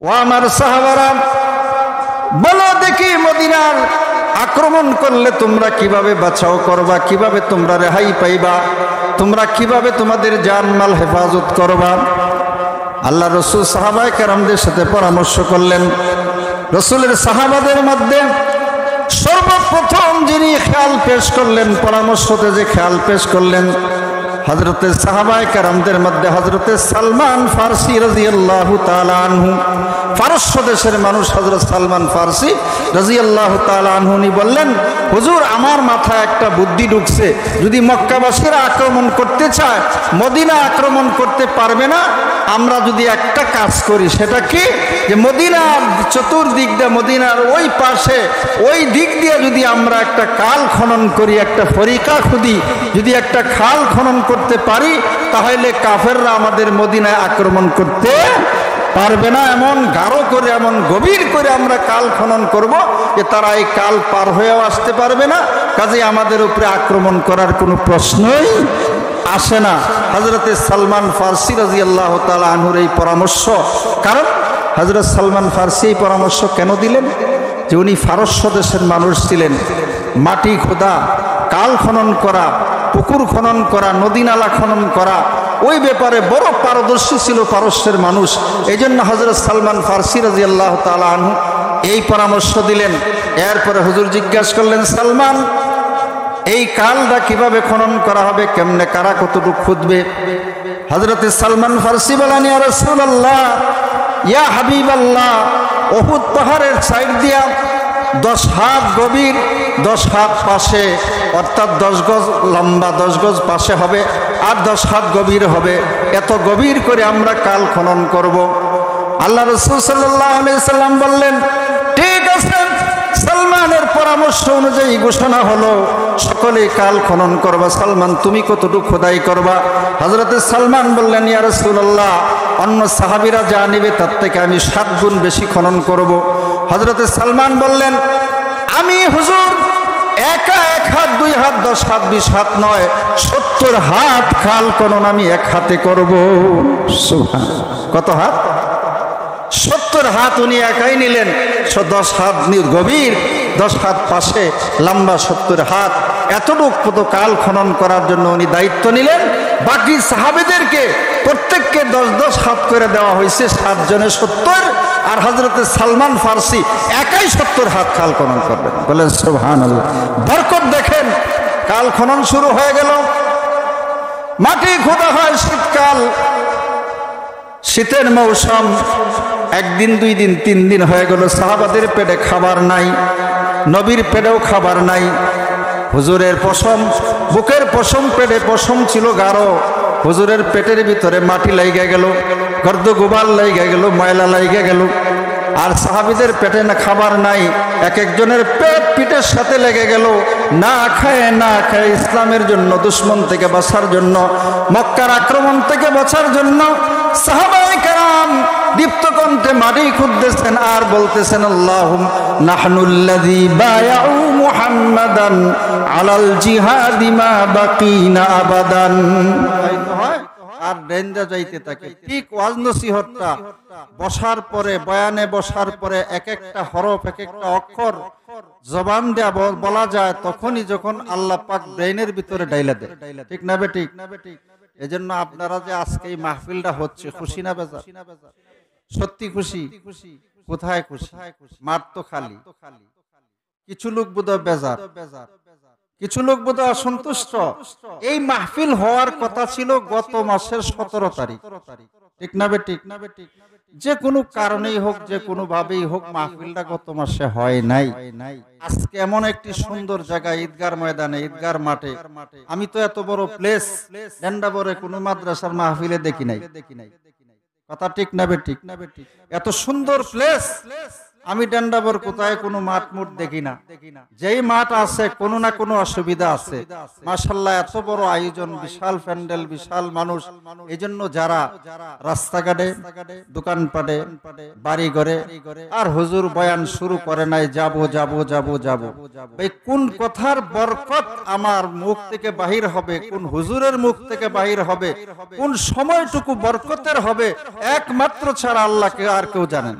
ও আমার সাহাবারা, বলো দেখি মদিনার আক্রমণ করলে তোমরা কিভাবে বাঁচাও করবা, কিভাবে তোমরা রেহাই পাইবা, তোমরা কিভাবে তোমাদের জানমাল হেফাজত করবা। আল্লাহ রসুল সাহাবায়ে কেরামদের সাথে পরামর্শ করলেন। রসুলের সাহাবাদের মধ্যে সর্বপ্রথম যিনি খেয়াল পেশ করলেন, পরামর্শতে যে খেয়াল পেশ করলেন, হযরতে সাহাবায়ে কেরামদের মধ্যে হযরতে সালমান ফারসি রাদিয়াল্লাহু তাআলা আনহু, ফারস্য দেশের মানুষ হযরত সালমান ফারসি রাদিয়াল্লাহু তাআলা আনহু বললেন, হুজুর আমার মাথায় একটা বুদ্ধি ঢুকছে, যদি মক্কাবাসীরা আক্রমণ করতে চায়, মদিনা আক্রমণ করতে পারবে না, আমরা যদি একটা কাজ করি, সেটা কি, যে মদিনার চতুর্দিক দিয়ে, মদিনার ওই পাশে ওই দিক দিয়ে যদি আমরা একটা কাল খনন করি, একটা ফরিকা খুদি যদি একটা খাল খনন করতে পারি, তাহলে কাফেররা আমাদের মদিনায় আক্রমণ করতে পারবে না। এমন গাঢ় করে, এমন গভীর করে আমরা কাল খনন করব যে তারা এই কাল পার হয়েও আসতে পারবে না, কাজেই আমাদের উপরে আক্রমণ করার কোনো প্রশ্নই আসে না। হযরতে সালমান ফারসি রাদিয়াল্লাহু তাআলা আনহুর এই পরামর্শ, কারণ হযরত সালমান ফারসি এই পরামর্শ কেন দিলেন, যে উনি ফারস্য দেশের মানুষ ছিলেন, মাটি খোদা, কাল খনন করা, পুকুর খনন করা, নদী নালা খনন করা, ওই ব্যাপারে বড় পারদর্শী ছিল পারস্যের মানুষ। এই জন্য হযরত সালমান ফারসি রাদিয়াল্লাহু তাআলা আনহু এই পরামর্শ দিলেন। এরপরে হুজুর জিজ্ঞাসা করলেন, সালমান, এই কালটা কিভাবে খনন করা হবে, কেমনে, কারা কতটুকু খুঁজবে? হযরতে সালমান ফারসি বলেন, ইয়া রাসূলুল্লাহ, ইয়া হাবিবাল্লাহ, উহুদ পাহাড়ের সাইড দিয়া 10 হাত গভীর, 10 হাত পাশে, অর্থাৎ 10 গজ লম্বা, 10 গজ পাশে হবে আর 10 হাত গভীর হবে, এত গভীর করে আমরা কাল খনন করব। আল্লাহ রাসূল সাল্লাল্লাহু আলাইহি সাল্লাম বললেন, ঠিক আছে। সালমানের পরামর্শ অনুযায়ী ঘোষণা হলো, সকলেই কাল খনন করবা। সালমান, তুমি কতটুকু খোদাই করবা? হযরতে সালমান বললেন, ইয়া রাসূলুল্লাহ, অন্য সাহাবীরা যা নেবে তার থেকে আমি 7 গুণ বেশি খনন করব। হযরতে সালমান বললেন, আমি হুজুর একা 1 হাত, 2 হাত, 10 হাত, 20 হাত নয়, 70 হাত খাল খনন আমি এক হাতে করব। সুবহানাল্লাহ। কত হাত? 70 হাত উনি একাই নিলেন। 10 হাত গভীর, 10 হাত পাশে, লম্বা 70 হাত, এতটুকু কাল খনন করার জন্য উনি দায়িত্ব নিলেন। বাকি সাহাবীদেরকে প্রত্যেককে 10-10 হাত করে দেওয়া হয়েছে, 7 জনে 70, আর হযরতে সালমান ফারসি একাই 70 হাত কাল খনন করবেন। বলেন সুবহানাল্লাহ। বরকত দেখেন, কাল খনন শুরু হয়ে গেল। মাটি খোদা হয় শীতকাল, শীতের মৌসুম, 1 দিন, 2 দিন, 3 দিন হয়ে গেল, সাহাবাদের পেটে খাবার নাই, নবীর পেটেও খাবার নাই। হুজুরের পশম, বুকের পশম, পেটে পশম ছিল গাঢ়, হুজুরের পেটের ভিতরে মাটি লাইগা গেল, গর্দ গোবাল লাইগা গেল, ময়লা লাইগা গেল, আর সাহাবীদের পেটে না খাবার নাই, এক একজনের পেট পিঠের সাথে লেগে গেল। না খায় না খায় ইসলামের জন্য, দুশমন থেকে বাঁচার জন্য, মক্কার আক্রমণ থেকে বাঁচার জন্য সাহাবায়ে কেরাম দীপ্ত কণ্ঠে মাটি খুঁড়তেছেন আর বলতেছেন, আল্লাহুম্মা নাহনুল্লাযী বায়াউ মুহাম্মাদান আলাল জিহাদি মা বাকিনা আবাদান। আর ডেঞ্জা যাইতে থাকে। ঠিক ওয়াজ নসিহতটা বসার পরে, বয়ানে বসার পরে এক একটা হরফ, এক একটা অক্ষর জবান দেয়া বলা যায়, তখনই যখন আল্লাহ পাক ব্রেইনের ভিতরে ডাইলা দেয়। ঠিক না বেঠিক? এজন্য আপনারা যে আজকে এই মাহফিলটা হচ্ছে, খুশি না বেজার? সত্যি খুশি? কোথায় খুশি? মাঠ তো খালি। কিছু লোক বোধহয় বেজার, কিছু লোক বোধহয় অসন্তুষ্ট। এই মাহফিল হওয়ার কথা ছিল গত মাসের 17 তারিখ। ঠিক না বেঠিক? যে কোনো কারণেই হোক, যে কোনো ভাবেই হোক, মাহফিলটা গত মাসে হয় নাই। আজকে এমন একটি সুন্দর জায়গা, ঈদগার ময়দানে, ঈদগার মাঠে, আমি তো এত বড় প্লেস ডেন্ডাবরে কোনো মাদ্রাসার মাহফিলে দেখি নাই। কথা ঠিক না বেঠিক? এত সুন্দর প্লেস, আমি ডান্ডাবর কোথায় কোনো মাঠ মুঠ দেখি না, যেই মাঠ আছে কোনো না কোনো অসুবিধা আছে। মাশাআল্লাহ, এত বড় আয়োজন, বিশাল প্যান্ডেল, বিশাল মানুষ। এই জন্য যারা রাস্তাঘাটে, দোকানপাটে, বাড়ি ঘরে আর হুজুর বয়ান শুরু করে নাই যাব যাব যাব যাব, ভাই কোন কথার বরকত আমার মুখ থেকে বাহির হবে, কোন হুজুরের মুখ থেকে বাহির হবে, কোন সময়টুকু বরকতের হবে, একমাত্র ছাড়া আল্লাহকে আর কেউ জানেন।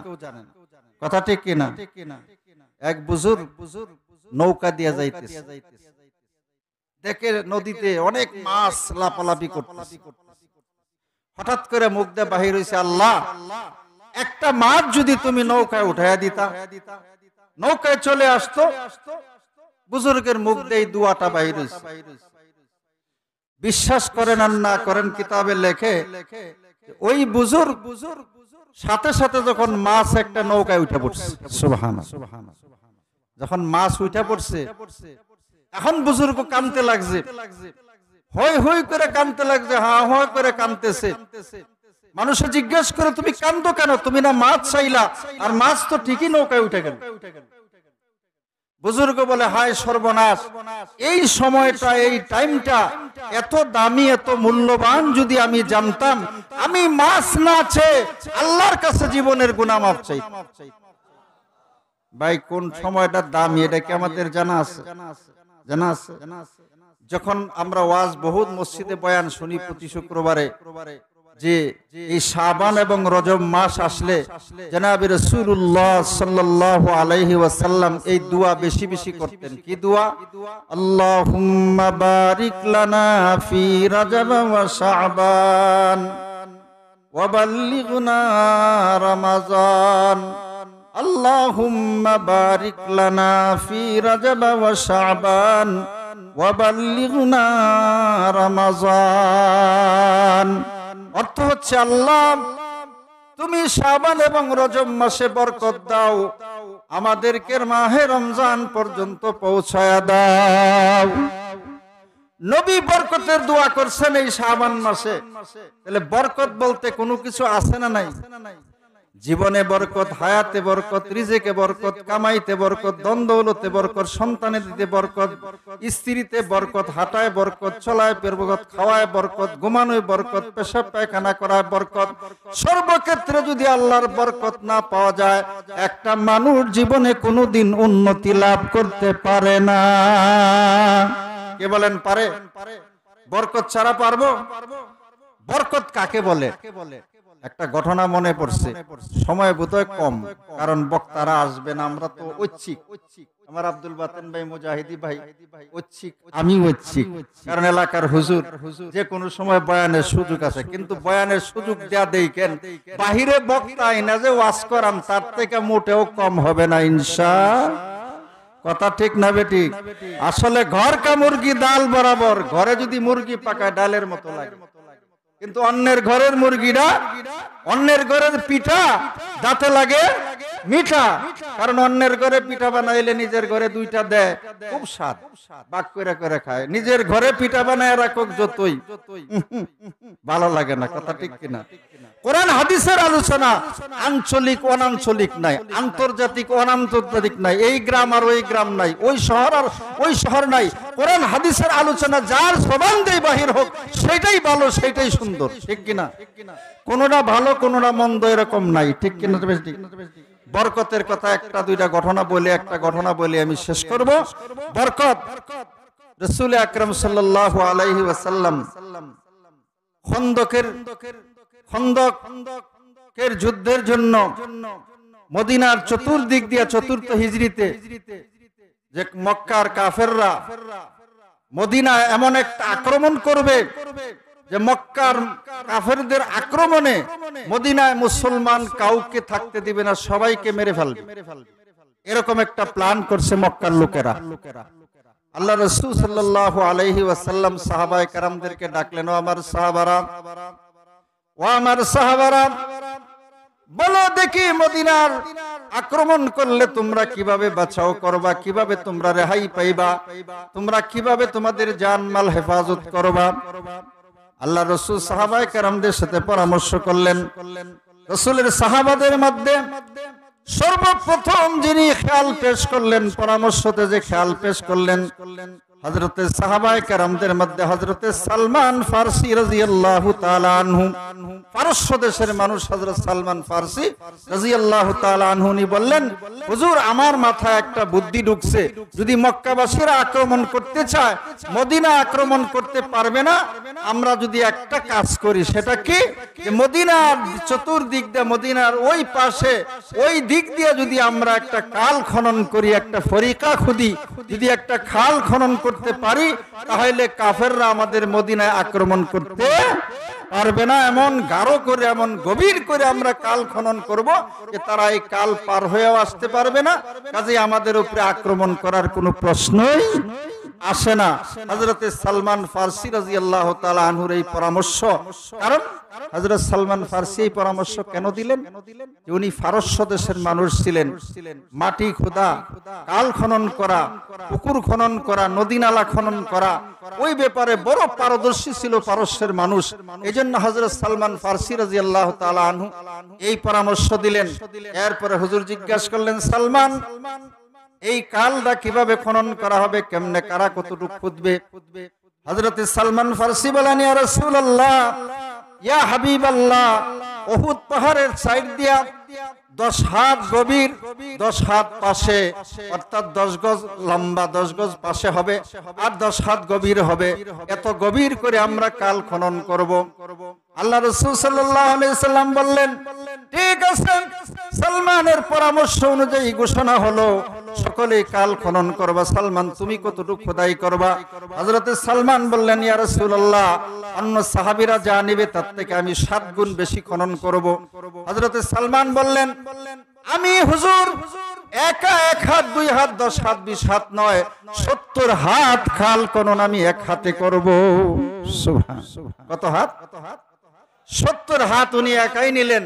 কথা ঠিক কিনা? এক বুজুর্গ নৌকা দিয়ে যাইতেছে, দেখে নদীতে অনেক মাছ লাফালাফি করতেছে। হঠাৎ করে মুখ দিয়ে বাহির হইছে, আল্লাহ একটা মাছ যদি তুমি নৌকায় উঠাইয়া দিতা, নৌকায় চলে আসতো। বুজুর্গের মুখ দিয়ে দুয়াটা বাহির হইছে। বিশ্বাস করেন আর না করেন, কিতাবে লেখে ওই বুজুর্গ সাথে সাথে যখন মাছ একটা নৌকায় উঠে পড়ছে, সুবহানাল্লাহ, যখন মাছ উঠে পড়ছে, এখন বুজুর্গ কাঁদতে লাগছে, হই হই করে কাঁদতে লাগছে, হা হা করে কাঁদতেছে। মানুষে জিজ্ঞেস করে, তুমি কাঁদো কেন? তুমি না মাছ চাইলা, আর মাছ তো ঠিকই নৌকায় উঠে গেল। বুজুর্গ বলে, হায় সর্বনাশ, এই সময়টা, এই টাইমটা এত দামি, এত মূল্যবান, যদি আমি জানতাম, আমি মাছ না চেয়ে আল্লাহর কাছে জীবনের গুনাহ মাফ চাই। ভাই কোন সময়টা দামি, এটা কি আমাদের জানা আছে? জানা আছে? যখন আমরা ওয়াজ বহুত মসজিদে বয়ান শুনি প্রতি শুক্রবারে, যে এই শাবান এবং রজব মাস আসলে জনাবে রাসূলুল্লাহ সাল্লাল্লাহু আলাইহি ওয়াসাল্লাম এই দোয়া বেশি বেশি করতেন। কি দোয়া? আল্লাহুম্মা বারিক লানা ফি রজব ওয়া শাবান ওয়া বাল্লিগনা রমাজান। আল্লাহুম্মা বারিক লানা ফি রজব ওয়া শাবান ওয়া বাল্লিগনা রমাজান। অর্থ হচ্ছে, আল্লাহ তুমি শাবান এবং রজব মাসে বরকত দাও, আমাদেরকে মাহে রমজান পর্যন্ত পৌঁছায়া দাও। নবী বরকতের দোয়া করছেন এই শাবান মাসে। তাহলে বরকত বলতে কোনো কিছু আছে না নাই? জীবনে বরকত, হায়াতে বরকত, রিজেকে বরকত, কামাইতে বরকত, ধন দৌলতে বরকত, সন্তানে দিতে বরকত, স্ত্রীতে বরকত, হাঁটায় বরকত, চলায় বরকত, খাওয়ায় বরকত, ঘুমানোয় বরকত, পেশাব পায়খানা করায় বরকত। সর্বক্ষেত্রে যদি আল্লাহর বরকত না পাওয়া যায়, একটা মানুষ জীবনে কোনোদিন উন্নতি লাভ করতে পারে না। কে বলেন পারে? বরকত ছাড়া পারবো? বরকত কাকে বলে? একটা ঘটনা মনে পড়ছে, সময় বোধহয় কম, কারণ বক্তারা আসবেন, আমরা তো ঐচ্ছিক। আমার আব্দুল বাতেন ভাই, মুজাহিদি ভাই ঐচ্ছিক, আমি ঐচ্ছিক, কারণ এলাকার হুজুর যে কোনো সময় বয়ানের সুযোগ আছে, কিন্তু বয়ানের সুযোগ দেয়া দেই কেন, বাহিরে বক্তা আইনা যে ওয়াজ করাম, তার থেকে মোটেও কম হবে না ইনশাআল্লাহ। কথা ঠিক না বেঠিক? আসলে ঘর কা মুরগি ডাল বরাবর, ঘরে যদি মুরগি পাকায় ডালের মতো লাগে, কিন্তু অন্যের ঘরের মুরগিটা, অন্যের ঘরের পিঠা দাঁতে লাগে মিঠা, কারণ অন্যের ঘরে পিঠা বানাইলে নিজের ঘরে দুইটা দেয়, খুব স্বাদ, ভাগ করে করে খায়। নিজের ঘরে পিঠা বানায় রাখুক যতই, ভালো লাগে না। কথা ঠিক কিনা? কোরআন হাদিসের আলোচনা আঞ্চলিক অনাঞ্চলিক নাই, আন্তর্জাতিক অনান্তর্জাতিক নাই, এই গ্রাম আর ওই গ্রাম নাই, ওই শহর আর ওই শহর নাই। কোরআন হাদিসের আলোচনা যার জবান দিয়ে বাহির হোক, সেটাই ভালো, সেটাই সুন্দর। ঠিক কিনা? কোনটা ভালো কোনটা মন্দ এরকম নাই। ঠিক কিনা? বরকতের কথা একটা দুইটা ঘটনা বলে, একটা ঘটনা বলে আমি শেষ করব। বরকত, রাসূল আকরাম সাল্লাল্লাহু আলাইহি ওয়াসাল্লাম খন্দকের যুদ্ধের জন্য মদিনার চতুর্দিক দিয়ে চতুর্থ হিজরিতে যে মক্কার কাফেররা মদিনায় এমন একটা আক্রমণ করবে যে মক্কার কাফেরদের আক্রমণে মদিনায় মুসলমান কাউকে থাকতে দিবে না, সবাইকে মেরে ফেলবে। এরকম একটা প্ল্যান করছে মক্কার লোকেরা। আল্লাহ রাসূল সাল্লাল্লাহু আলাইহি ওয়াসাল্লাম সাহাবায়ে কেরামদেরকে ডাকলেন, ও আমার সাহাবারা, ও আমার সাহাবারা, বলো দেখি মদিনার আক্রমণ করলে তোমরা কিভাবে বাঁচাও করবা, কিভাবে তোমরা রেহাই পাইবা, তোমরা কিভাবে তোমাদের জানমাল হেফাজত করবা। আল্লাহ রাসূল সাহাবায়ে কেরামদের সাথে পরামর্শ করলেন। রাসূলের সাহাবাদের মধ্যে সর্বপ্রথম যিনি খেয়াল পেশ করলেন, পরামর্শতে যে খেয়াল পেশ করলেন, হযরতে সাহাবায়ে কেরামদের মধ্যে হযরতে সালমান ফারসি রাদিয়াল্লাহু তাআলা আনহু, পারস্য দেশের মানুষ হযরত সালমান ফারসি রাদিয়াল্লাহু তাআলা আনহু বললেন, হুজুর আমার মাথায় একটা বুদ্ধি ঢুকছে, যদি মক্কাবাসীরা আক্রমণ করতে চায়, মদিনা আক্রমণ করতে পারবে না, আমরা যদি একটা কাজ করি, সেটা কি, যে মদিনার চতুর্দিক দিয়ে, মদিনার ওই পাশে ওই দিক দিয়ে যদি আমরা একটা খাল খনন করি, একটা ফরিকা খুদি যদি একটা খাল খনন করতে পারি, তাহলে কাফেররা আমাদের মদিনায় আক্রমণ করতে পারবে না। এমন গাঢ় করে, এমন গভীর করে আমরা কাল খনন করব যে তারা এই কাল পার হয়েও আসতে পারবে না, কাজেই আমাদের উপরে আক্রমণ করার কোনো প্রশ্নই আসে না। হযরতে সালমান ফারসি রাদিয়াল্লাহু তাআলা আনহুর এই পরামর্শ, কারণ হযরত সালমান ফারসি এই পরামর্শ কেন দিলেন, যে উনি পারস্য দেশের মানুষ ছিলেন, মাটি খোদা, কাল খনন করা, পুকুর খনন করা, নদী নালা খনন করা, ওই ব্যাপারে বড় পারদর্শী ছিল পারস্যের মানুষ। এজন্য হযরত সালমান ফারসি রাদিয়াল্লাহু তাআলা আনহু এই পরামর্শ দিলেন। এরপরে হুজুর জিজ্ঞাসা করলেন, সালমান, এই কালটা কিভাবে খনন করা হবে, কেমনে, কারা কতটুকু খুঁজবে? হযরতে সালমান ফারসি বলেন, ইয়া রাসূলুল্লাহ, ইয়া হাবিবাল্লাহ, উহুদ পাহাড়ের সাইড দিয়া 10 হাত গভীর, 10 হাত পাশে, অর্থাৎ 10 গজ লম্বা, 10 গজ পাশে হবে আর 10 হাত গভীর হবে, এত গভীর করে আমরা কাল খনন করব। আল্লাহ রাসূল সাল্লাল্লাহু আলাইহি সাল্লাম বললেন, ঠিক আছে। সালমানের পরামর্শ অনুযায়ী ঘোষণা হলো, সকলেই কাল খনন করবা। সালমান, তুমি কতটুকু খোদাই করবা? হযরতে সালমান বললেন, ইয়া রাসূলুল্লাহ, অন্য সাহাবীরা যা নিবে তার থেকে আমি 7 গুণ বেশি খনন করব। হযরতে সালমান বললেন, আমি হুজুর একা 1 হাত 2 হাত 10 হাত 20 হাত নয়, 70 হাত খাল খনন আমি এক হাতে করব। সুবহান। কত হাত? 70 হাত উনি একাই নিলেন।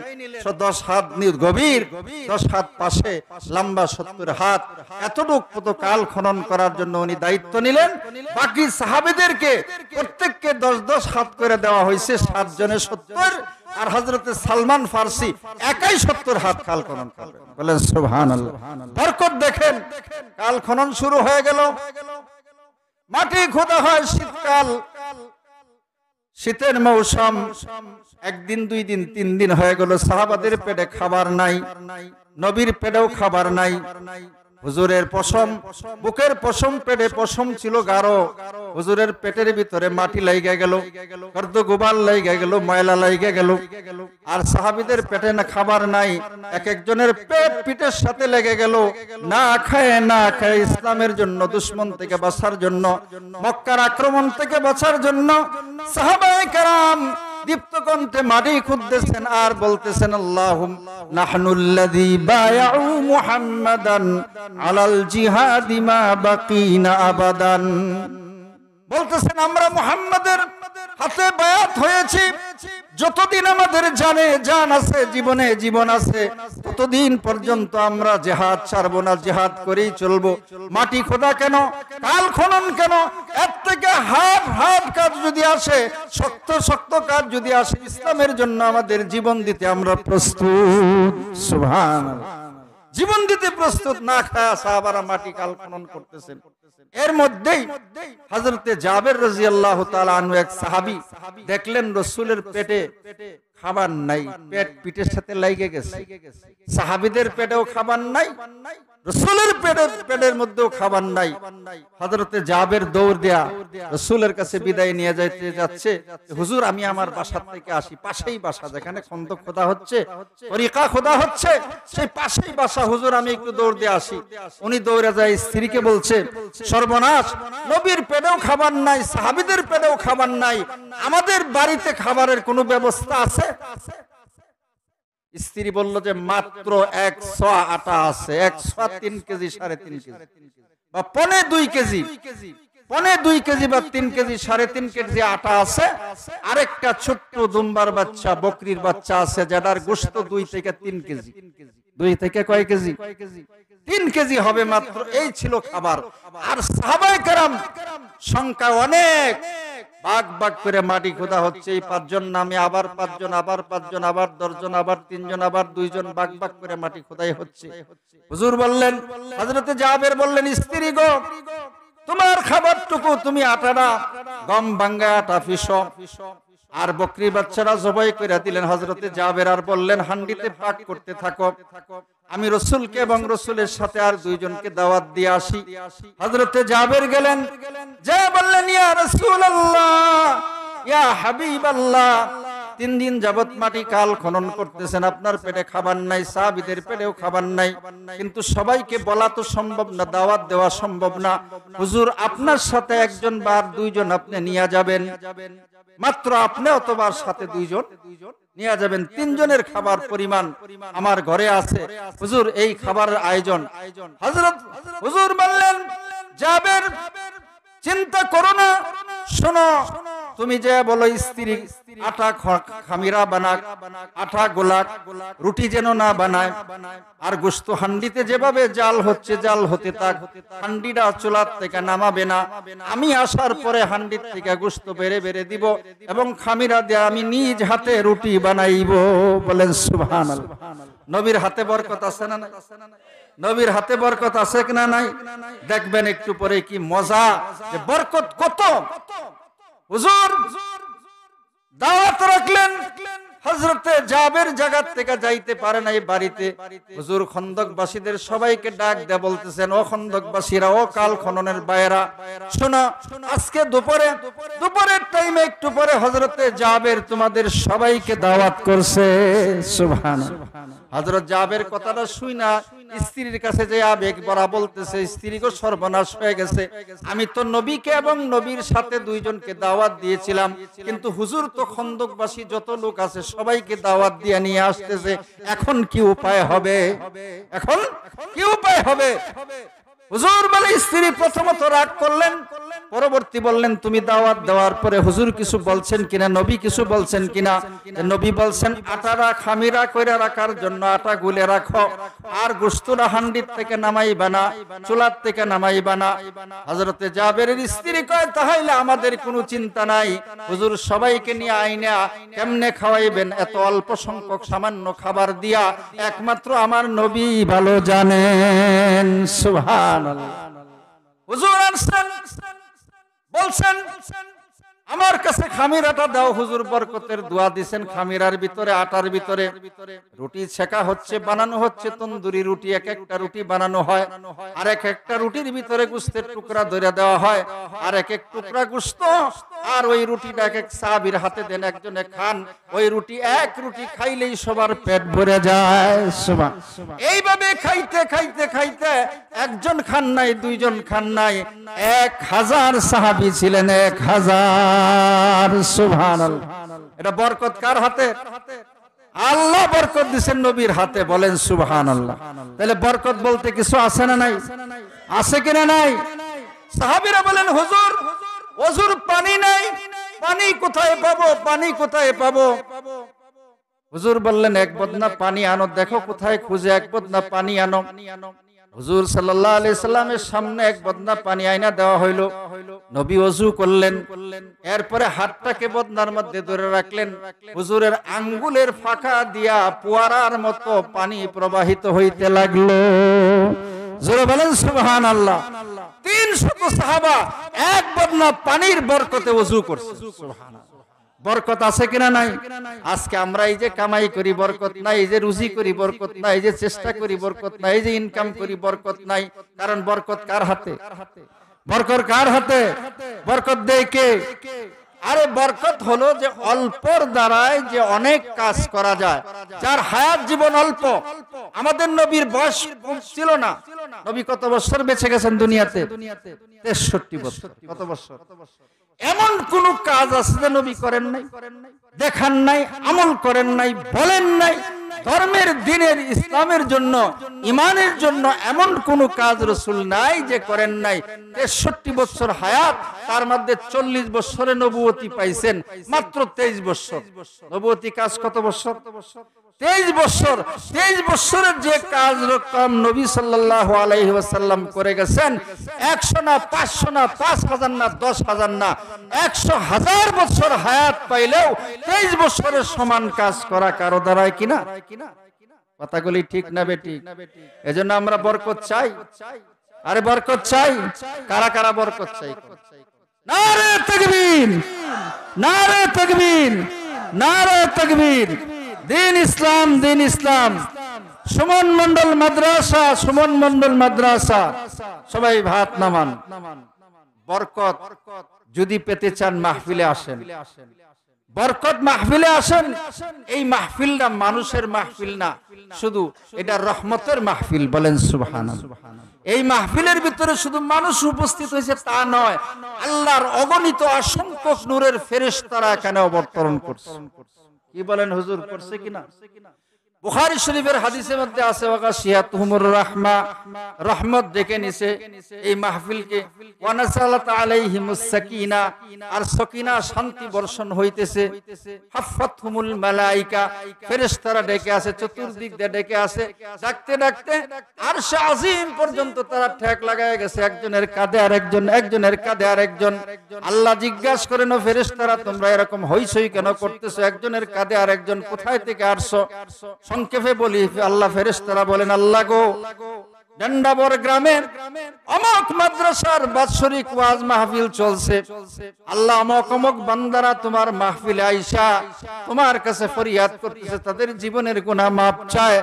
10 হাত গভীর, 10 হাত পাশে, লম্বা 70 হাত, এতটুকু কাল খনন করার জন্য উনি দায়িত্ব নিলেন। বাকি সাহাবীদেরকে প্রত্যেককে 10-10 হাত করে দেওয়া হয়েছে, 7 জনে 70, আর হযরতে সালমান ফারসি একাই 70 হাত কাল খনন করবেন। বলেন সুবহানাল্লাহ। বরকত দেখেন, কাল খনন শুরু হয়ে গেল। মাটি খোদা হয় শীতকাল, শীতের মৌসুম। 1 দিন 2 দিন 3 দিন হয়ে গেল, সাহাবাদের পেটে খাবার নাই, নবীর পেটেও খাবার নাই। হুজুরের পশম, বুকের পশম, পেটে পশম ছিল গাঢ়। হুজুরের পেটের ভিতরে মাটি লাইগা গেল, গর্দ গোবাল লাইগা গেল, ময়লা লাইগা গেল। আর সাহাবীদের পেটে না খাবার নাই, এক একজনের পেট পিঠের সাথে লেগে গেল। না খায় না খায়, ইসলামের জন্য, দুশমন থেকে বাঁচার জন্য, মক্কার আক্রমণ থেকে বাঁচার জন্য সাহাবায়ে কেরাম দীপ্ত কণ্ঠে মাটি খুঁড়তেছেন আর বলতেছেন, আল্লাহুম্মা নাহনুল্লাযী বায়াউ মুহাম্মাদান আলাল জিহাদি মা বাকিনা আবাদান। বলতেছেন, আমরা মুহাম্মাদের হাতে বায়াত হয়েছি, যতদিন আমাদের জান আছে, জীবনে জীবন আছে, ততদিন পর্যন্ত আমরা জিহাদ ছাড়বো না, জিহাদ করেই চলবো। মাটি খোদা কেন, কাল খনন কেন, এর থেকে হার্ড কাজ যদি আসে, শক্ত কাজ যদি আসে, ইসলামের জন্য আমাদের জীবন দিতে আমরা প্রস্তুত। সুবহানাল্লাহ। জীবন দিতে প্রস্তুত। না খায়া সাহাবারা মাটি কাল খনন করতেছেন। এর মধ্যেই হযরতে জাবের রাদিয়াল্লাহু তাআলা আনহু, এক সাহাবী, দেখলেন রাসূলের পেটে খাবার নাই, পেট পিঠের সাথে লেগে গেছে। সাহাবীদের পেটেও খাবার নাই, রাসূলের পেটের মধ্যেও খাবার নাই। হযরতে জাবের দৌড় দেয়া রাসূলের কাছে বিদায় নিয়ে যাচ্ছে, হুজুর আমি আমার বাসা থেকে আসি, পাশেই বাসা, যেখানে খন্দক খোদা হচ্ছে, তরিকা খোদা হচ্ছে, সেই পাশেই বাসা, হুজুর আমি একটু দৌড় দিয়ে আসি। উনি দৌড়ে যায়, স্ত্রীকে বলছে, সর্বনাশ, নবীর পেটেও খাবার নাই, সাহাবীদের পেটেও খাবার নাই, আমাদের বাড়িতে খাবারের কোনো ব্যবস্থা আছে? স্ত্রী বলল যে মাত্র 100 আটা আছে, 103 কেজি, 3.5 কেজি বা 1.25 কেজি, 1.25 কেজি বা 3 কেজি, 3.5 কেজি আটা আছে। আরেকটা ছোট্ট দুম্বার বাচ্চা, বকরির বাচ্চা আছে, যেটার গোশত 2 থেকে 3 কেজি। 2 থেকে কয় কেজি? 3 কেজি হবে মাত্র। এই ছিল খাবার। আর সাহাবায়ে কেরাম সংখ্যা অনেক, ভাগ ভাগ করে মাটি খোদা হচ্ছে। এই 5 জন নামে আবার 5 জন, আবার 5 জন, আবার 10 জন, আবার 3 জন, আবার 2 জন, ভাগ ভাগ করে মাটি খোদাই হচ্ছে। হুজুর বললেন, হযরতে জাবের বললেন, স্ত্রী গো, তোমার খাবারটুকু তুমি আটাটা গম ভাঙ্গা আটা পিষো আর বকরি বাচ্চারা জবাই করে দিলেন। হযরতে জাবের আর বললেন, হান্ডিতে পাক করতে থাকো, আমি রাসূলকে এবং রাসূলের সাথে আর 2 জনকে দাওয়াত দিয়ে আসি। হযরতে জাবের গেলেন, যে বললেন, ইয়া রাসূলুল্লাহ, ইয়া হাবিবাল্লাহ, 3 দিন যাবত মাটি কাল খনন করতেছেন, আপনার পেটে খাবার নাই, সাহাবীদের পেটেও খাবার নাই, কিন্তু সবাইকে বলা তো সম্ভব না, দাওয়াত দেওয়া সম্ভব না। হুজুর, আপনার সাথে 1 জন বা 2 জন আপনি নিয়ে যাবেন, মাত্র আপনি অথবা সাথে 2 জন নিয়ে যাবেন। 3 জনের খাবার পরিমাণ আমার ঘরে আছে। হুজুর, এই খাবারের আয়োজন। হুজুর বললেন, জাবের, চিন্তা করো না, শোনো, তুমি যে বলো স্ত্রী আটা খামিরা বানাক, আটা গোলাক, রুটি যেন না বানায়, আর গোশত হান্ডিতে যেভাবে জাল হচ্ছে জাল হতে থাক, হান্ডিটা চুলার থেকে নামাবে না, আমি আসার পরে হান্ডির থেকে গোশত বেড়ে বেড়ে দিব এবং খামিরা দিয়ে আমি নিজ হাতে রুটি বানাইব। বলেন সুবহানাল্লাহ। নবীর হাতে বরকত আছে না নাই? নবীর হাতে বরকত আছে কিনা নাই? দেখবেন একটু পরে কি মজা, যে বরকত কত। হুজুর দাওয়াত রাখলেন, হযরতে জাবের জায়গা থেকে যাইতে পারে নাই বাড়িতে। হুজুর খন্দকবাসীদের সবাইকে ডাক দিয়ে বলতেছেন, ও খন্দকবাসীরা, ও কাল খননের বাইরা, শোনো, আজকে দুপুরের টাইমে একটু পরে হযরতে জাবের তোমাদের সবাইকে দাওয়াত করছে। সুবহানাল্লাহ। হযরত জাবের কথাটা শুই না স্ত্রীর কাছে যে আবেগ ভরা বলতেছে, স্ত্রী গো, সর্বনাশ হয়ে গেছে, আমি তো নবীকে এবং নবীর সাথে 2 জনকে দাওয়াত দিয়েছিলাম, কিন্তু হুজুর তো খন্দকবাসী যত লোক আছে সবাইকে দাওয়াত দিয়ে নিয়ে আসতেছে, এখন কি উপায় হবে? এখন কি উপায় হবে? হুজুর বলে, স্ত্রী প্রথমত রাগ করলেন, পরবর্তী বললেন, তুমি দাওয়াত দেওয়ার পরে হুজুর কিছু বলছেন কিনা, নবী কিছু বলছেন কিনা? নবী বলছেন, আটারা খামিরা কইরা রাখার জন্য আটা গুলে রাখো, আর গোশতরা হান্ডির থেকে নামাইবা না, চুলার থেকে নামাইবা না। হযরতে জাবেরের স্ত্রী কয়, তাহলে আমাদের কোনো চিন্তা নাই, হুজুর সবাইকে নিয়ে আইনা কেমনে খাওয়াইবেন এত অল্প সংখ্যক সামান্য খাবার দিয়া, একমাত্র আমার নবী ভালো জানেন। সুবহানাল্লাহ। হুজুর আসছেন, বলছেন, আমার কাছে খামিরাটা দাও। হুজুর বরকতের দোয়া দিবেন। খামিরার ভিতরে, আটার ভিতরে রুটি ছেঁকা হচ্ছে, বানানো হচ্ছে তন্দুরি রুটি। এক একটা রুটি বানানো হয়, আর এক একটা রুটির ভিতরে গোশতের টুকরা ধরে দেওয়া হয়, আর এক এক টুকরা গোশত, আর ওই রুটিটা এক এক সাহাবীর হাতে দেন, একজনে খান। ওই রুটি, এক রুটি খাইলেই সবার পেট ভরে যায়। সুবহানাল্লাহ। এইভাবে খাইতে খাইতে খাইতে 1 জন খান নাই, 2 জন খান নাই, 1000 সাহাবী ছিলেন, 1000। সুবহানাল্লাহ। এটা বরকত কার হাতে? আল্লাহ বরকত দিবেন নবীর হাতে। বলেন সুবহানাল্লাহ। তাহলে বরকত বলতে কিছু আছে না নাই? আছে কিনা নাই? সাহাবীরা বলেন, হুজুর, হুজুর পানি নাই, পানি কোথায় পাবো, পানি কোথায় পাবো? হুজুর বললেন, 1 বদনা পানি আনো, দেখো কোথায় খুঁজে 1 বদনা পানি আনো। হুজুর সাল্লাল্লাহু আলাইহি সাল্লামের সামনে 1 বদনা পানি আইনা দেওয়া হইল। নবী ওযু করলেন, এরপরে হাতটাকে বদনার মধ্যে ধরে রাখলেন। হুজুরের আঙ্গুলের ফাঁকা দিয়া ফোয়ারার মতো পানি প্রবাহিত হইতে লাগলো। জোরে বলেন সুবহানাল্লাহ। 300 সাহাবা 1 বদনা পানির বরকতে ওযু করছে। সুবহানাল্লাহ। বরকত আছে কিনা নাই? আজকে আমরা এই যে কামাই করি, বরকত নাই, এই যে রুজি করি, বরকত নাই, এই যে চেষ্টা করি, বরকত নাই, এই যে ইনকাম করি, বরকত নাই। কারণ বরকত কার হাতে? বরকত কার হাতে? বরকত দেয় কে? আরে বরকত হলো যে অল্পর দ্বারাই যে অনেক কাজ করা যায়, যার হায়াত জীবন অল্প। আমাদের নবীর বয়স ছিল না। নবী কত বছর বেঁচে গেছেন দুনিয়াতে? 63 বছর। কত বছর? এমন কোন কাজ আছে যে নবী করেন নাই, দেখান নাই, আমল করেন নাই, বলেন নাই? ধর্মের, দিনের, ইসলামের জন্য, ইমানের জন্য এমন কোন কাজ রাসূল নাই যে করেন নাই। 63 বছর হায়াত, তার মধ্যে 40 বছরে নবুয়তি পাইছেন, মাত্র 23 বছর। নবুয়তি কাজ কত বছর? 23 বছরের যে কার্যক্রম নবী সাল্লাল্লাহু আলাইহি ওয়াসাল্লাম করে গেছেন, 100 না 500 না 5000 না 10,000 না 100,000 বছর হায়াত পাইলেও 23 বছরের সমান কাজ করা কারো দ্বারাই কিনা? কথাগুলি ঠিক না বেঠিক? এজন্য আমরা বরকত চাই। আরে বরকত চাই। কারা কারা বরকত চাই? নারে তাকবীর, নারে তাকবীর, নারে তাকবীর। দিন ইসলাম, দিন ইসলাম। সুমন মন্ডল মাদ্রাসা, সুমন মন্ডল মাদ্রাসা, সবাই ভাত নামান। বরকত যদি পেতে চান মাহফিলে আসেন, বরকত মাহফিলে আসেন। এই মাহফিলটা মানুষের মাহফিল না, শুধু এটা রহমতের মাহফিল। বলেন সুবহানাল্লাহ। এই মাহফিলের ভিতরে শুধু মানুষ উপস্থিত হয়েছে তা নয়, আল্লাহর অগণিত অসংখ্য নূরের ফেরেশতারা এখানে অবতরণ করছে। কি বলেন হুজুর, করছে কিনা? বুখারী শরীফের হাদিসের মধ্যে আছে, ওয়াগাশিয়াতুহুমুর রাহমা, রহমত ডেকে নিছে এই মাহফিলকে। ওয়া নাযালাত আলাইহিমুস সাকিনা, আর সাকিনা শান্তি বর্ষণ হইতেছে। হাফাতহুমুল মালায়েকা, ফেরেশতারা ডেকে আছে, চতুর্দিক দিয়ে ডেকে আছে। ডাকতে ডাকতে আরশে আজিম পর্যন্ত তারা ঠেক লাগায় গেছে, একজনের কাঁধে আর একজন, একজনের কাঁধে আর একজন। আল্লাহ জিজ্ঞাসা করেন, ও ফেরেশতারা তোমরা এরকম হইছই কেন করতেছো? একজনের কাঁধে আর একজন, কোথায় থেকে আসছো? সংক্ষেপে বলি, আল্লাহ ফেরেশতারা বলেন, আল্লাহ গো, ডান্ডাবর গ্রামের অমক মাদ্রাসার বাৎসরিক ওয়াজ মাহফিল চলছে। আল্লাহ অমক অমক বান্দারা তোমার মাহফিলে আইসা তোমার কাছে ফরিয়াদ করতেছে, তাদের জীবনের গুনাহ মাফ চায়।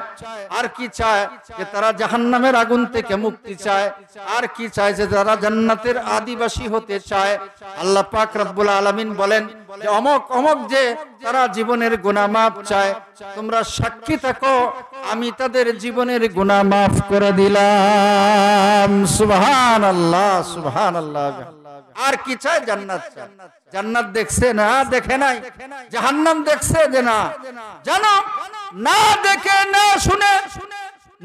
আর কি চায়? যে তারা জাহান্নামের আগুন থেকে মুক্তি চায়। আর কি চায়? যে তারা জান্নাতের আদিবাসী হতে চায়। আল্লাহ পাক রব্বুল আলামিন বলেন যে অমক অমক যে তারা জীবনের গুনাহ মাফ চায়, তোমরা সাক্ষী থাকো, আমি তাদের জীবনের গুনাহ মাফ করে দিলাম। সুবহানাল্লাহ, সুবহানাল্লাহ। আর কি চায়? জান্নাত চায়। জান্নাত দেখছে না? দেখে নাই। জাহান্নাম দেখছে যে না? জানো না, দেখে না, শুনে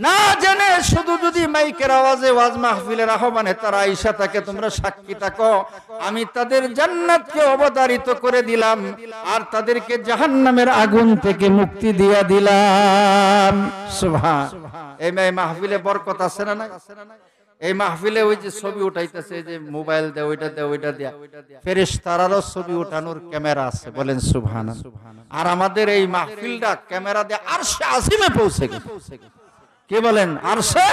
না, জেনে শুধু যদি মাইকের আওয়াজে ওয়াজ মাহফিলের আহ্বানে তারা আয়েশা তাকে তোমরা সাক্ষী থাকো, আমি তাদের জান্নাতকে অবতারিত করে দিলাম আর তাদেরকে জাহান্নামের আগুন থেকে মুক্তি দিয়ে দিলাম। সুবহান। এই মাহফিলে বরকত আছে না নাই? এই মাহফিলে ওই যে ছবি উঠাইতেছে, যে মোবাইল দে, ওইটা দে, ওইটা দেয়া, ফেরেশতারারও ছবি উঠানোর ক্যামেরা আছে। বলেন সুবহানাল্লাহ। আর আমাদের এই মাহফিলটা ক্যামেরা দিয়ে আরশে আজিমে পৌঁছে গেছে। কে বলেন? আরশে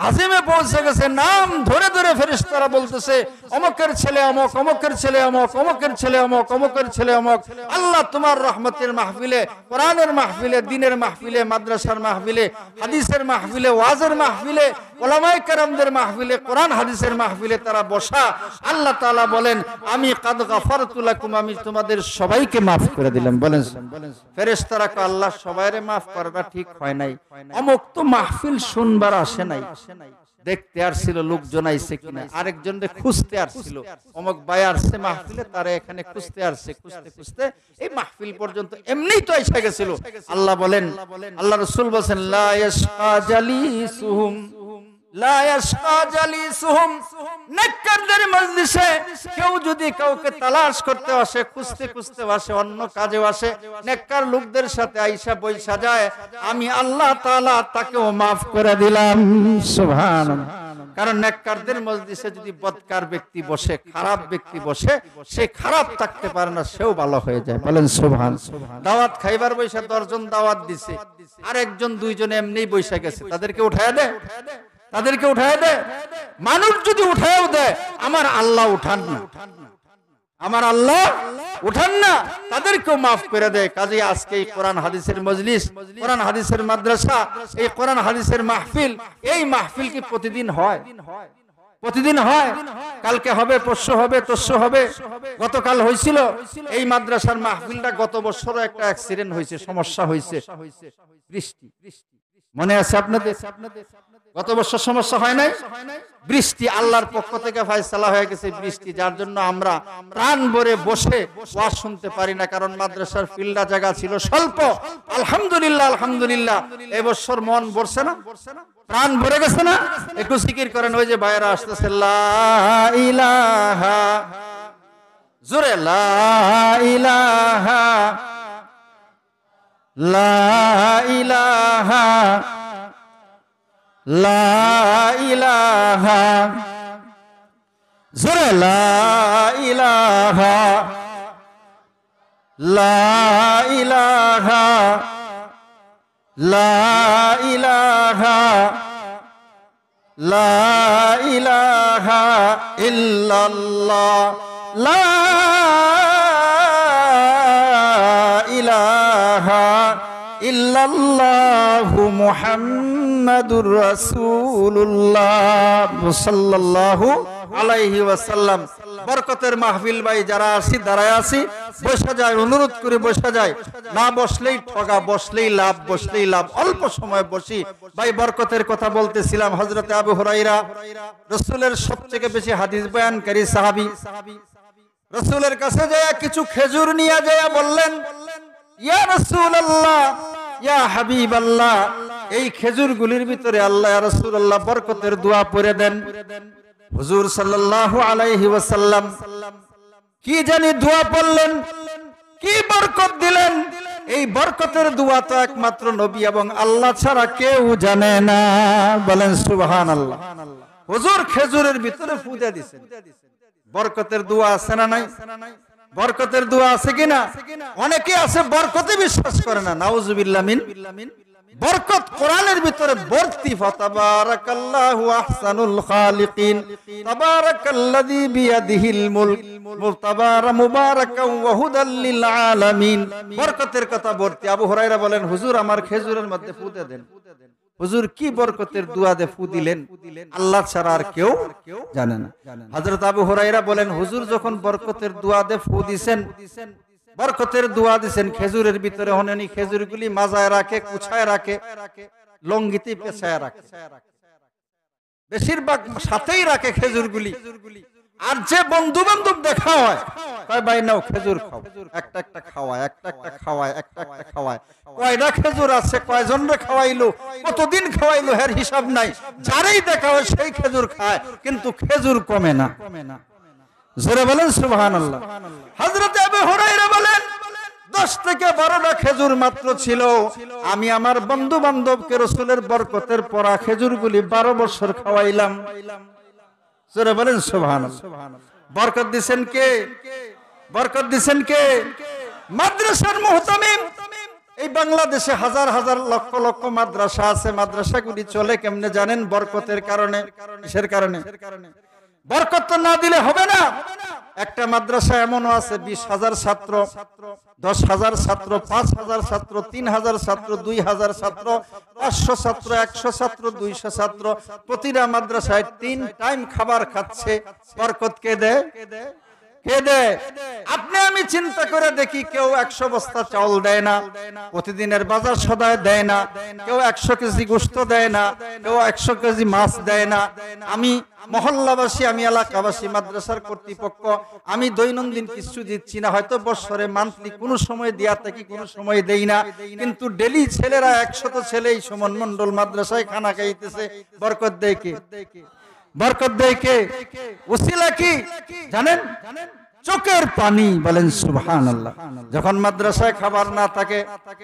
আজিমে পৌঁছে গেছে। নাম ধরে ধরে ফেরেশতারা বলতেছে, অমকের ছেলে অমক, অমকের ছেলে অমক, অমকের ছেলে অমক, অমকের ছেলে অমক। আল্লাহ তোমার রহমতের মাহফিলে, কোরআনের মাহফিলে, দ্বীনের মাহফিলে, মাদ্রাসার মাহফিলে, হাদিসের মাহফিলে, ওয়াজের মাহফিলে, উলামায়ে কেরামদের মাহফিলে, কোরআন হাদিসের মাহফিলে তারা বসা। আল্লাহ তাআলা বলেন, আমি কাদ গাফারতু লাকুম, আমি তোমাদের সবাইকে মাফ করে দিলাম। বলেন ফেরেশতারা কয়, আল্লাহ সবাইরে মাফ করাটা ঠিক হয় নাই। অমক তো মাহফিল শুনবার আসে নাই, দেখতে আসছিল লোকজন আইছে কিনা, আরেকজনকে খুঁজতে আসছিল। অমক ভাই আসছে মাহফিলে, তারা এখানে খুঁজতে আসছে। খুঁজতে খুঁজতে এই মাহফিল পর্যন্ত এমনিই তো এসে গেছিল। আল্লাহ বলেন, আল্লাহ রাসূল বলেন, লা ইয়াশকা জালিসুহুম, লা ইয়াশকা জালিসুহুম। নেককারদের মজলিসে কেউ যদি কাউকে তালাশ করতে আসে, খুঁজতে খুঁজতে আসে, অন্য কাজে আসে, নেককার লোকদের সাথে আইসা বইসা যায়, আমি আল্লাহ তাআলা তাকেও মাফ করে দিলাম। সুবহানাল্লাহ। কারণ নেককারদের মজলিসে যদি বদকার ব্যক্তি বসে, খারাপ ব্যক্তি বসে, সে খারাপ থাকতে পারে না, সেও ভালো হয়ে যায়। বলেন সুবহানাল্লাহ। দাওয়াত খাইবার বইসা 10 জন দাওয়াত দিছে, আর একজন দুইজন এমনি বইসা গেছে, তাদেরকে উঠায় দে, তাদেরকে উঠায় দে। মানুষ যদি উঠায়ও দেয়, আমার আল্লাহ উঠান না, আমার আল্লাহ উঠান না, তাদেরকেও মাফ করে দেয়। কাজে আজকে এই কোরআন হাদিসের মজলিস, কোরআন হাদিসের মাদ্রাসা, এই কোরআন হাদিসের মাহফিল, এই মাহফিল কি প্রতিদিন হয়? প্রতিদিন হয়। কালকে হবে, পরশু হবে, তরশু হবে। গতকাল হয়েছিল এই মাদ্রাসার মাহফিলটা। গত বছরও একটা অ্যাক্সিডেন্ট হয়েছে, সমস্যা হয়েছে, বৃষ্টি। মনে আছে আপনাদের? গত বছর সমস্যা হয় নাই? বৃষ্টি আল্লাহর পক্ষ থেকে ফয়সালা হয়ে গেছে বৃষ্টি, যার জন্য আমরা প্রাণ ভরে বসে ওয়াজ শুনতে পারি না, কারণ মাদ্রাসার ফিল্ডা জায়গা ছিল স্বল্প। আলহামদুলিল্লাহ, আলহামদুলিল্লাহ, এবছর মন ভরছে না, প্রাণ ভরে গেছে না? একটু জিকির করেন। ওই যে ভাইরা আসতেছে, লা ইলাহা, জোরে লা ইলাহা, লা ইলাহা লা ইলাহা জোরে লা ইলাহা লা ইলাহা লা ইলাহা লা ইলাহা ইল্লাল্লাহ লা ইলাহা ইল্লাল্লাহু মুহাম্মাদুর রাসূলুল্লাহ সাল্লাল্লাহু আলাইহি ওয়াসাল্লাম। বরকতের মাহফিল ভাই যারা আসি দাঁড়ায় আসি, বসা যায়, অনুরোধ করে বসা যায়, না বসলেই ঠগা, বসলেই লাভ, বসলেই লাভ। অল্প সময় বসি ভাই। বরকতের কথা বলতেছিলাম। হযরতে আবু হুরায়রা রাসূলের সবথেকে বেশি হাদিস বয়ানকারী সাহাবী, রাসূলের কাছে যায় কিছু খেজুর নিয়ে যায় বললেন, ইয়া রাসূলুল্লাহ, ইয়া হাবিবাল্লাহ, এই খেজুরগুলির ভিতরে আল্লাহ ইয়া রাসূলুল্লাহ বরকতের দোয়া পড়ে দেন। হুজুর সাল্লাল্লাহু আলাইহি ওয়াসাল্লাম কি জানি দোয়া পড়লেন, কি বরকত দিলেন। এই বরকতের দোয়া তো একমাত্র নবী এবং আল্লাহ ছাড়া কেউ জানে না। বলেন সুবহানাল্লাহ। হুজুর খেজুরের ভিতরে ফু দিয়ে দিয়েছেন। বরকতের দোয়া আছে না নাই? বরকতের দোয়া আছে কিনা? অনেকে আছে বরকতে বিশ্বাস করে না। নাউজুবিল্লাহ মিন বরকত কোরআনের ভিতরে ভর্তি। ফাতাবারাকাল্লাহু আহসানুল খালিকিন, তাবারাকাল্লাযী বিয়াদিহিল মুলক, মুবারাকান ওয়া হুদাল লিল আলামিন। বরকতের কথা ভর্তি। আবু হুরায়রা বলেন, হুজুর আমার খেজুরের মধ্যে ফু দেন। হুজুর কি বরকতের দোয়া দে ফু দিলেন, আল্লাহ ছাড়া আর কেউ জানে না। হযরত আবু হুরায়রা বলেন, হুজুর যখন বরকতের দোয়া দে ফু দিছেন, বরকতের দোয়া দিছেন, খেজুরের ভিতরে হনেনি খেজুরগুলি মাজায় রাখে, কুছায় রাখে, লঙ্গিতে পেছায় রাখে, বেশিরভাগ সাথেই রাখে খেজুরগুলি। আর যে বন্ধু বান্ধব দেখা হয়, কয় ভাই নাও খেজুর খাও, একটা একটা খাওয়ায়, একটা একটা খাওয়ায়, একটা একটা খাওয়ায়। কয়টা খেজুর আছে, কয়জন রে খাওয়াইলো, কতদিন খাওয়াইলো, এর হিসাব নাই। যারাই দেখা হয় সেই খেজুর খায়, কিন্তু খেজুর কমে না। জোরে বলেন সুবহানাল্লাহ। হযরত আবু হুরায়রা বলেন, 10 থেকে 12টা খেজুর মাত্র ছিল। আমি আমার বন্ধু বান্ধবকে রাসূলের বরকতের পরা খেজুরগুলি 12 বছর খাওয়াইলাম। জোরে বলেন সুবহানাল্লাহ। বরকত দিবেন কে? বরকত দিবেন কে? মাদ্রাসার মুহতামিম। এই বাংলাদেশে হাজার হাজার লক্ষ লক্ষ মাদ্রাসা আছে। মাদ্রাসাগুলি চলে কেমনে জানেন? বরকতের কারণে। কিসের কারণে? বরকত তো না দিলে হবে না। একটা মাদ্রাসা এমনও আছে 20,000 ছাত্র, 10,000 ছাত্র, 5,000 ছাত্র, 3,000 ছাত্র, 2,000 ছাত্র, 500 ছাত্র, 100 ছাত্র, 200 ছাত্র, প্রতিটা মাদ্রাসায় 3 টাইম খাবার খাচ্ছে। বরকত কে দেয়? কে দেয়? আপনি আমি চিন্তা করে দেখি, কেউ 100 বস্তা চাউল দেয় না, প্রতিদিনের বাজার সদায় দেয় না, কেউ 100 কেজি গোশত দেয় না, কেউ 100 কেজি মাছ দেয় না। আমি মহল্লাবাসী, আমি এলাকাবাসী, মাদ্রাসার কর্তৃপক্ষ, আমি দৈনন্দিন কিছু দিচ্ছি না, হয়তো বছরে মান্থলি কোন সময় দিয়া থাকি, কোন সময় দেই না, কিন্তু ডেলি ছেলেরা 100 ছেলে এই সুমন মন্ডল মাদ্রাসায় খানা খাইতেছে। বরকত দেয় কে? বরকত দেয় কে? ওসিলা কি জানেন? চোখের পানি। বলেন সুবহানাল্লাহ। যখন মাদ্রাসায় খাবার না থাকে,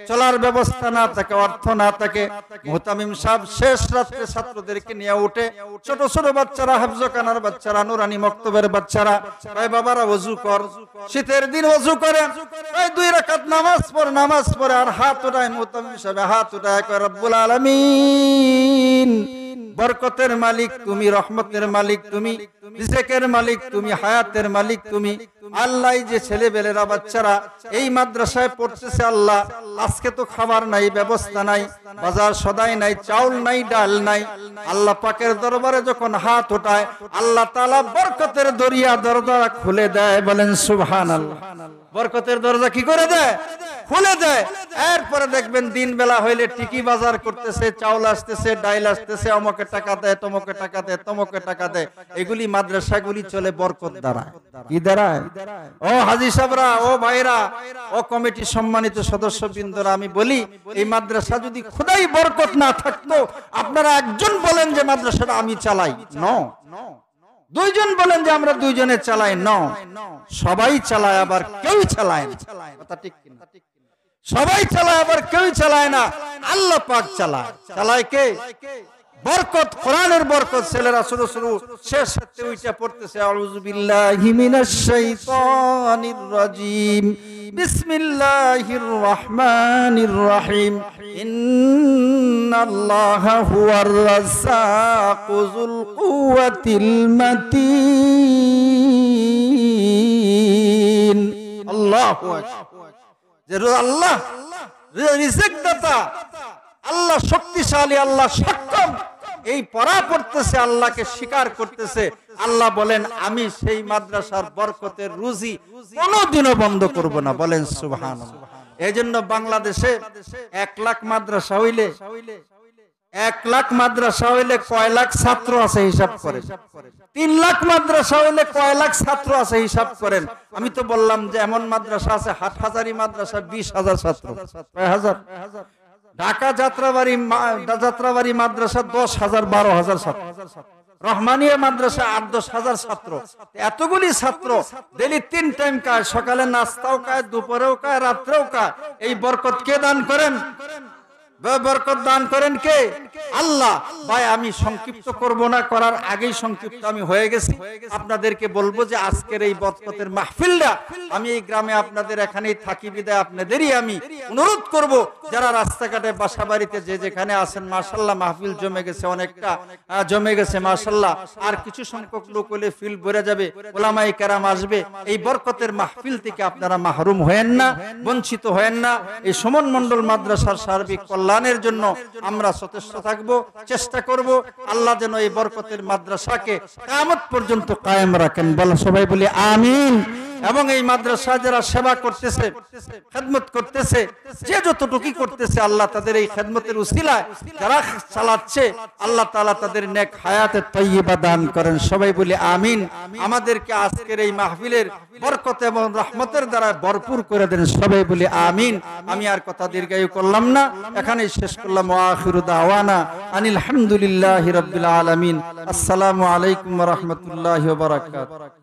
চলার ব্যবস্থা না থাকে, অর্থ না থাকে, মুহতামিম সাহেব শেষ রাতে ছাত্রদেরকে নিয়ে উঠে, ছোট ছোট বাচ্চারা, হাফজখানার বাচ্চারা, নুরানি মক্তবের বাচ্চারা, ভাই বাবারা ওযু কর। শীতের দিন ওযু করে, ভাই 2 রাকাত নামাজ পড়ে আর হাত উঠায়। মুহতামিম সাহেব হাত উঠায় কয়, রব্বুল আলামিন, বরকতের মালিক তুমি, রহমতের মালিক তুমি, রিজেকের মালিক তুমি, হায়াতের মালিক তুমি। আল্লাহ, যে ছেলেবেলেরা বাচ্চারা এই মাদ্রাসায় পড়তেছে, আল্লাহ আজকে তো খাবার নাই, ব্যবস্থা নাই, বাজার সদাই নাই, চাউল নাই, ডাল নাই। আল্লাহ পাকের দরবারে যখন হাত ওঠায়, আল্লাহ তাআলা বরকতের দরিয়া দরজা খুলে দেয়। বলেন সুবহানাল্লাহ। বরকতের দরজা কি করে দেয়? খুলে দেয়। এরপরে দেখবেন দিন বেলা হইলে টিকি বাজার করতেছে, চাউল আসতেছে, ডাইল আসতেছে, অমুকে টাকা দেয়, তমুকে টাকা দেয়, তমুকে টাকা দেয়। এগুলি মাদ্রাসাগুলি চলে বরকত দ্বারা। কি দ্বারা? ও হাজী সাহেবরা, ও ভাইরা, ও কমিটি সম্মানিত সদস্যবৃন্দরা, আমি বলি, এই মাদ্রাসা যদি খোদাই বরকত না থাকতো, আপনারা একজন বলেন যে মাদ্রাসাটা আমি চালাই, নো। 2 জন বলেন যে আমরা 2 জনে চালাই, নো। সবাই চালায়, আবার কেউ চালায় না। কথা ঠিক কিনা? সবাই চালায়, আবার কেউ চালায় না, আল্লাহ পাক চালায়। চালায় কে? বরকত, কোরআনের বরকত। ছেলেরা শুরু শুরু শেষ হতে উইটা পড়তেছে আউযু বিল্লাহি মিনাশ শাইতানির রাজিম, বিসমিল্লাহির রহমানির রহিম, ইন্নাল্লাহা হুয়ার রাজ্জাকু যুল কুওয়াতিল মাতিন। আল্লাহু আকবার। যে আল্লাহ রিজিক দাতা, আল্লাহ শক্তিশালী, আল্লাহ সক্ষম, এই পড়া পড়তেছে, আল্লাহকে স্বীকার করতেছে। আল্লাহ বলেন আমি সেই মাদ্রাসার বরকতের রুজি কোনোদিনও বন্ধ করব না। বলেন সুবহানাল্লাহ। এই জন্য বাংলাদেশে 1 লাখ মাদ্রাসা হইলে, 1 লাখ মাদ্রাসা হইলে কয় লাখ ছাত্র আছে হিসাব করেন। 3 লাখ মাদ্রাসা হইলে কয় লাখ ছাত্র আছে হিসাব করেন। আমি তো বললাম যে এমন মাদ্রাসা আছে, হাটহাজারী মাদ্রাসা 20,000 ছাত্র। কয় হাজার? ঢাকা যাত্রাবাড়ি মাদ্রাসা 10,000 12,000 ছাত্র। রহমানিয়া মাদ্রাসা 8-10 হাজার ছাত্র। এতগুলি ছাত্র ডেলি 3 টাইম খায়, সকালে নাস্তাও খায়, দুপুরেও খায়, রাত্রেও খায়। এই বরকত কে দান করেন? বরকত দান করেন কে? আল্লাহ। ভাই আমি সংক্ষিপ্ত করব না, করার আগেই সংক্ষিপ্ত আমি হয়ে গেছি। আপনাদেরকে বলবো যে আজকের এই বরকতের মাহফিলটা আমি এই গ্রামে আপনাদের এখানেই থাকি বিদায় আপনাদেরই আমি অনুরোধ করব, যারা রাস্তাঘাটে বাসা বাড়িতে যে যেখানে আছেন, মাশাআল্লাহ মাহফিল জমে গেছে, অনেকটা জমে গেছে মাশাআল্লাহ। আর কিছু সংখ্যক লোক হলে ফিল ভরে যাবে, ওলামায়ে কেরাম আসবে। এই বরকতের মাহফিল থেকে আপনারা মাহরুম হয়েন না, বঞ্চিত হয়েন না। এই সুমন মণ্ডল মাদ্রাসার সার্বিক কল্যাণের জন্য আমরা সচেষ্ট থাকব, চেষ্টা করব। আল্লাহ যেন এই বরকতের মাদ্রাসাকে কিয়ামত পর্যন্ত কায়েম রাখেন। বলো সবাই বলি আমিন। এবং এই মাদ্রাসা যারা সেবা করতেছে, খেদমত করতেছে, যে যতটুকু করতেছে, আল্লাহ তাদের এই খেদমতের উসিলায় যারা চালাচ্ছে, আল্লাহ তাআলা তাদের নেক হায়াতে তাইয়্যিবা দান করেন। সবাই বলি আমিন। আমাদেরকে আজকের এই মাহফিলের বরকত এবং রহমতের দ্বারা ভরপুর করে দেন। সবাই বলি আমিন। আমি আর কথা দীর্ঘায়ু করলাম না, এখানেই শেষ করলাম। ওয়া আখিরু দাওয়ানা আনিল হামদুলিল্লাহি রাব্বিল আলামিন। আসসালামু আলাইকুম ওয়া রাহমাতুল্লাহি ওয়া বারাকাতুহু।